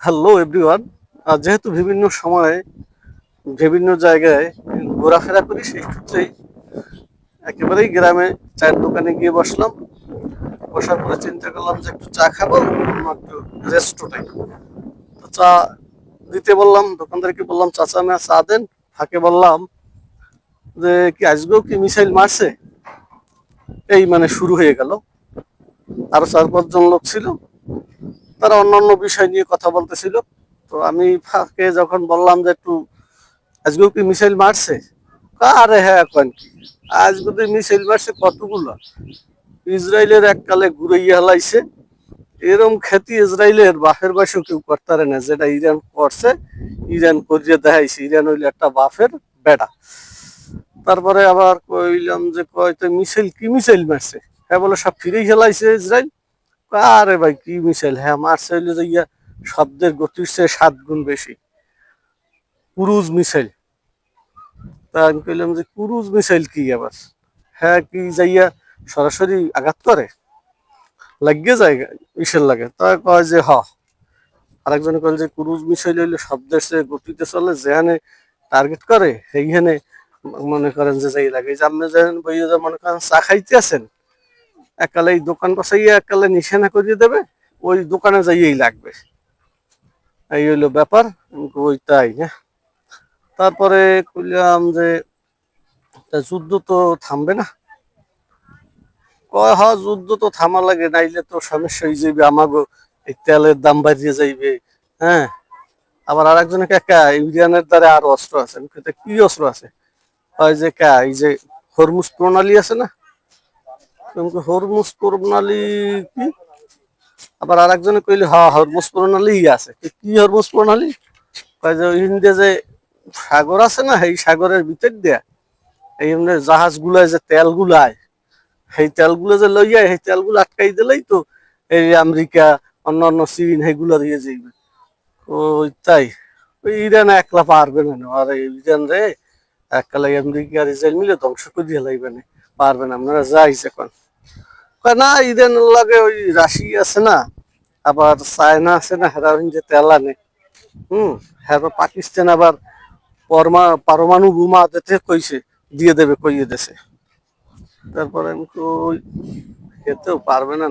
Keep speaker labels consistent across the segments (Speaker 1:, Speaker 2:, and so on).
Speaker 1: Hello everyone. যেহেতু বিভিন্ন সময়ে বিভিন্ন জায়গায় ঘোরাফেরা করি, সেই সূত্রেই একেবারেই গ্রামে চায়ের দোকানে গিয়ে বসলাম। বসার পরে চিন্তা করলাম যে একটু চা খাবো, একটু রেস্টুরেন্টে। তো চা দিতে বললাম, দোকানদারকে বললাম চাচা না চা দেন। ফাঁকে বললাম যে কি আজকেও কি মিসাইল মারছে, এই মানে শুরু হয়ে গেল। আরো 4-5 জন লোক ছিল, তারা অন্যান্য বিষয় নিয়ে কথা বলতেছিল। তো আমি ফাঁকে যখন বললাম যে একটু আজকেও কি মিসাইল মারছে, আরে হ্যাঁ এখন কি আজ যদি মিসাইল মারছে কতগুলো, ইসরায়েলের এককালে ঘুরাইয়া হেলাইছে। এরম খ্যাতি ইসরায়েলের বাফের বয়সেও কেউ করতে পারে না, যেটা ইরান করছে। ইরান করিয়ে দেখাইছে, ইরান হইলো একটা বাফের বেটা। তারপরে আবার কইলাম যে কয় তো মিসাইল কি মিসাইল মারছে, হ্যাঁ বলে সব ফিরেই হেলাইছে ইসরায়েল। আরে ভাই কি মিসাইল, হ্যাঁ মারছে হইলো যে ইয়া শব্দের গতির চেয়ে 7 গুণ বেশি, ক্রুজ মিসাইল। তা আমি কইলাম যে ক্রুজ মিসাইল কি আবার, হ্যাঁ কি যাইয়া সরাসরি আঘাত করে, লাগিয়ে যায় ইসের লাগে। তা কয় যে আরেকজনে কয় যে ক্রুজ মিসাইল হইলে শব্দের চেয়ে গতিতে চলে, যেখানে টার্গেট করে সেইখানে মনে করেন যে যাই লাগে। যে আপনি যেন বইয়ে যে মনে করেন চা খাইতে আছেন, এককালে এই দোকান পাশাইয়া এককালে নিশানা করিয়ে দেবে, ওই দোকানে যাইয়েই লাগবে। এই হইলো ব্যাপার। ওই তাই না। তারপরে কইলাম যে যুদ্ধ তো থামবে না। কয় যুদ্ধ তো থামা লাগে, নাইলে তো সমস্যা হয়ে যাইবে আমাগো, এই তেলের দাম বাড়িয়ে যাইবে। হ্যাঁ, আবার আর একজনে কাকা ইউরিয়ানের দ্বারা আরো অস্ত্র আছে। আমি কই, তা কি অস্ত্র আছে? হয় যে এই যে হরমুজ প্রণালী আছে না। হরমুজ প্রণালী কি? আবার আর একজনে কইলে হরমুজ প্রণালী আছে। কি হরমুজ প্রণালী? কয় যে ইন্ডিয়া যে সাগর আছে না, এই সাগরের ভিতর দিয়া এই জাহাজ গুলায় যে তেল গুলায়, সেই তেলগুলো যে লইয়া সেই তেলগুলো আটকাই দিলেই তো এই আমেরিকা অন্যান্য চীন সেইগুলো দিয়ে যাইবে। ওই তাই, ওই ইরান একলা পারবে না। আর ইরান রে একলা আমেরিকা আর ইসরায়েল মিলে ধ্বংস করে দিয়ে লাইবে না, পারবে না। আপনারা যাইছে এখন না, ইরান লাগে ওই রাশিয়া আছে না, আবার চায়না আছে না, হেরা যে তেল আনে। হ্যাঁ, পাকিস্তান আবার পারমাণু বোমা দিতে কইছে, দিয়ে দেবে কইয়ে দেছে। তারপরে আমি কই খেতেও পারবে না,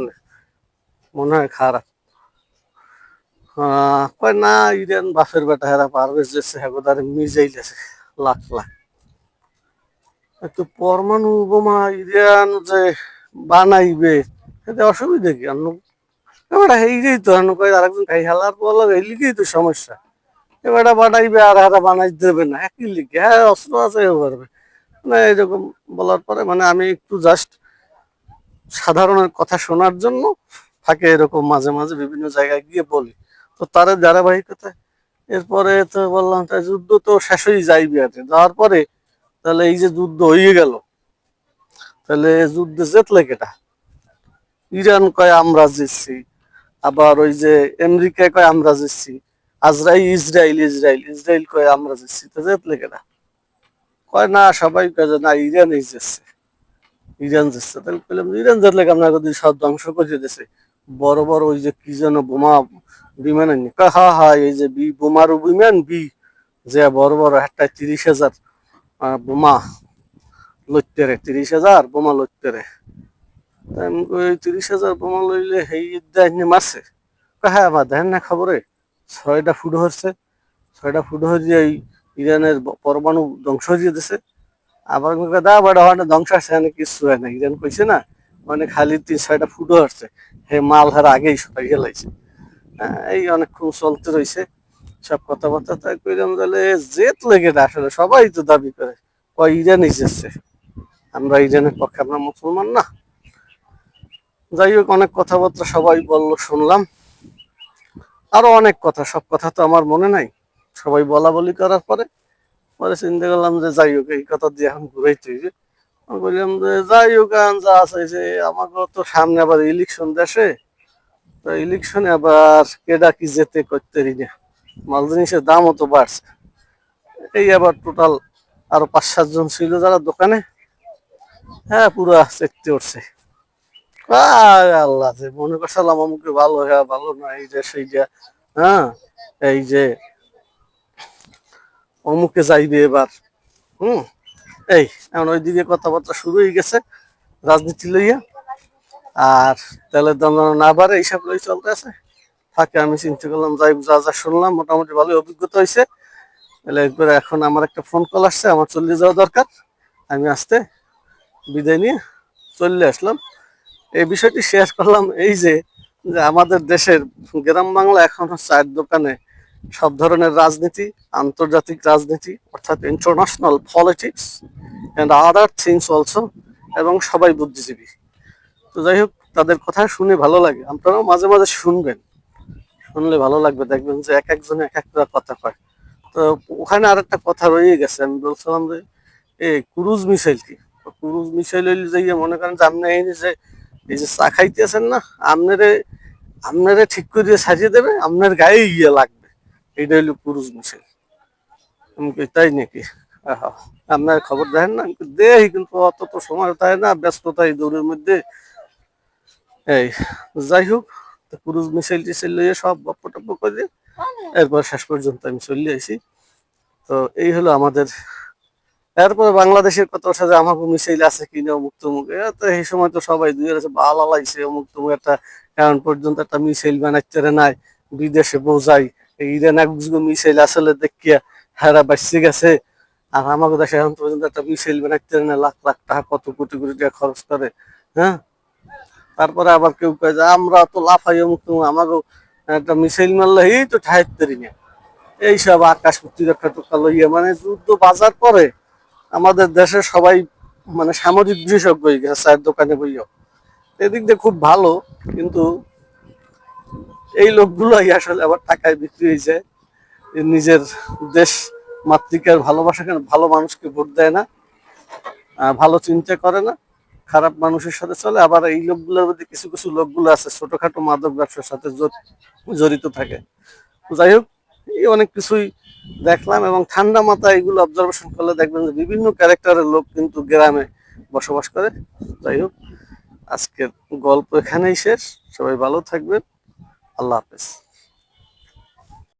Speaker 1: মনে হয় খারাপ। কয় না, ইরান বাফের বেটা, হেরা পারবে যে হেগোদারে মিজাইল আছে লাখ লাখ। একটু পরমাণু বোমা ইরান যে বানাইবে, এতে অসুবিধা কি? এবার এইটাই তো কয় আরেকজন খাই হেলার বলা, এই লিগেই তো সমস্যা। এবার বানাইবে আর হারা বানাই দেবে না, একই লিগে। হ্যাঁ অস্ত্র আছে, এও পারবে না। এরকম বলার পরে মানে আমি একটু জাস্ট সাধারণ কথা শোনার জন্য ফাঁকে এরকম মাঝে মাঝে বিভিন্ন জায়গায় গিয়ে বলি। তো তার ধারাবাহিকতা এরপরে তো বললাম তাই যুদ্ধ তো শেষ হয়ে যাইবে, আর যাওয়ার পরে তাহলে এই যে যুদ্ধ হয়ে গেল, তাহলে যুদ্ধে জেতলে কেটা? ইরান কয় আমরা জিতছি, আবার ওই যে আমেরিকা কয় আমরা জিতছি, ইসরায়েল ইসরায়েল ইসরায়েল কয় আমরা জিতছি, তো জেতলে কেটা? কয় না, সবাই কয় যে না ইরানই জিতছে, ইরান জিতছে। তাহলে বললাম ইরান জিতলে আপনার যদি সব ধ্বংস করে দিয়েছে, বড় বড় ওই যে কি যেন বোমা বিমান আনি, এই যে বোমার বিমান যে বড় বড় একটা 30,000 বোমা লইতে রে, 30,000 বোমা লইতে রে। আমি কই 30,000 বোমা লইলে সেই মারছে? হ্যাঁ আমার দেখেন না খবরে 6টা ফুটো হচ্ছে, 6টা ফুটো হয়ে ইরানের পরমাণু ধ্বংস হয়ে দিয়েছে। আবার দা বাড়া হয় না, ধ্বংস আসছে না, কিছু হয় না। ইরান কইছে না মানে খালি 3-6টা ফুটো হচ্ছে, হে মাল হার আগেই সবাই গেলাইছে। এই অনেকক্ষণ চলতে রয়েছে সব কথাবার্তা। তাই কইলাম তাহলে জেত লেগে না, আসলে সবাই তো দাবি করে কয় ইরানই জিতছে, আমরা ইরানের পক্ষে, আমরা মুসলমান না। যাই হোক, অনেক কথাবার্তা সবাই বললো, শুনলাম। আরো অনেক কথা, সব কথা তো আমার মনে নাই। সবাই বলা বলি করার পরে পরে চিন্তা করলাম যে যাই হোক, এই কথা দিয়ে এখন ঘুরাইতে হইবে। বললাম যে যাই হোক, যা আছে যে আমাকে তো সামনে আবার ইলেকশন দেশে, তো ইলেকশনে আবার কেডা কি যেতে করতে না, মাল জিনিসের দামও তো বাড়ছে। এই আবার টোটাল আরো 5-7 জন ছিল যারা দোকানে, হ্যাঁ পুরা চেকতে উঠছে। আল্লাহ, যে মনে করছিলাম আমাকে ভালো, হ্যাঁ ভালো না, এই যে সেইটা হ্যাঁ, এই যে অমুকে যাইবে এবার, হুম, এই এখন ওইদিকে কথাবার্তা শুরু হয়ে গেছে রাজনীতি লইয়া। আর তেলের দাম যেন না বাড়ে এইসব লই চলতে আছে থাকে। আমি চিন্তা করলাম যাই, যা যা শুনলাম মোটামুটি ভালো অভিজ্ঞতা হয়েছে। তাহলে একবার এখন আমার একটা ফোন কল আসছে, আমার চলে যাওয়া দরকার। আমি আসতে বিদায় নিয়ে চলে আসলাম। এই বিষয়টি শেয়ার করলাম এই যে যে আমাদের দেশের গ্রাম বাংলা এখনো চায়ের দোকানে সব ধরনের রাজনীতি, আন্তর্জাতিক রাজনীতি অর্থাৎ international politics and other things also, এবং সবাই বুদ্ধিজীবী। তো যাই হোক, তাদের কথা শুনে ভালো লাগে, আপনারাও মাঝে মাঝে শুনবেন, শুনলে ভালো লাগবে। দেখবেন যে এক একজনে এক একটা কথা কয়। তো ওখানে আর একটা কথা রয়ে গেছে, আমি বলছিলাম যে এই ক্রুজ মিসাইল কি, ক্রুজ মিসাইল হইলে যে মনে করেন যে আপনি এই যে চা খাইতেছেন না, আপনারে আপনারে ঠিক করে সাজিয়ে দেবে, আপনার গায়ে গিয়ে লাগবে, এইটা হইলো ক্রুজ মিসাইল। আমি কই তাই নাকি? আহা, আপনার খবর দেখেন না? আমি কই, দেখি কিন্তু অত তো সময় তাই না, ব্যস্ততা এই দৌড়ের মধ্যে। এই যাই হোক, ক্রুজ মিসাইল টিসাইল লইয়ে সব গপ্প টপ্প করে এরপর শেষ পর্যন্ত আমি চলে আসি। তো এই হলো আমাদের। এরপরে বাংলাদেশের কথা ওঠা যে আমাকে মিসাইল আছে কিনা অমুক তমুক, তো এই সময় তো সবাই দুই আছে বাল আলাইছে অমুক তমুক, একটা এখন পর্যন্ত একটা মিসাইল বানাইতে নাই, বিদেশে বোঝাই এই ইরান এক মিসাইল আসলে দেখিয়া হারা বাঁচতে গেছে। আর আমাকে দেশে এখন পর্যন্ত একটা মিসাইল বানাইতে না, লাখ লাখ টাকা কত কোটি কোটি টাকা খরচ করে। হ্যাঁ, তারপরে আবার কেউ কয় যে আমরা তো লাফাই অমুক তমুক, আমাকেও একটা মিসাইল মারলে এই তো ঠাইতেরি না। এইসব আকাশ প্রতিরক্ষা টোকা লইয়া মানে যুদ্ধ বাজার পরে আমাদের দেশে সবাই মানে সামরিক বিশেষজ্ঞ হয়ে গেছে চায়ের দোকানে বইও। এদিক দিয়ে খুব ভালো, কিন্তু এই লোকগুলোই আসলে আবার টাকায় বিক্রি হয়েছে। নিজের দেশ মাতৃকার ভালোবাসা, কেন ভালো মানুষকে ভোট দেয় না, ভালো চিন্তা করে না, খারাপ মানুষের সাথে চলে। আবার এই লোকগুলোর মধ্যে কিছু কিছু লোকগুলো আছে ছোটখাটো মাদক ব্যবসার সাথে জড়িত থাকে। যাই হোক, এই অনেক কিছুই দেখলাম, এবং ঠান্ডা মাথায় এগুলো অবজারভেশন করলে দেখবেন যে বিভিন্ন ক্যারেক্টারের লোক কিন্তু গ্রামে বসবাস করে। যাই হোক, আজকের গল্প এখানেই শেষ। সবাই ভালো থাকবেন। আল্লাহ হাফেজ।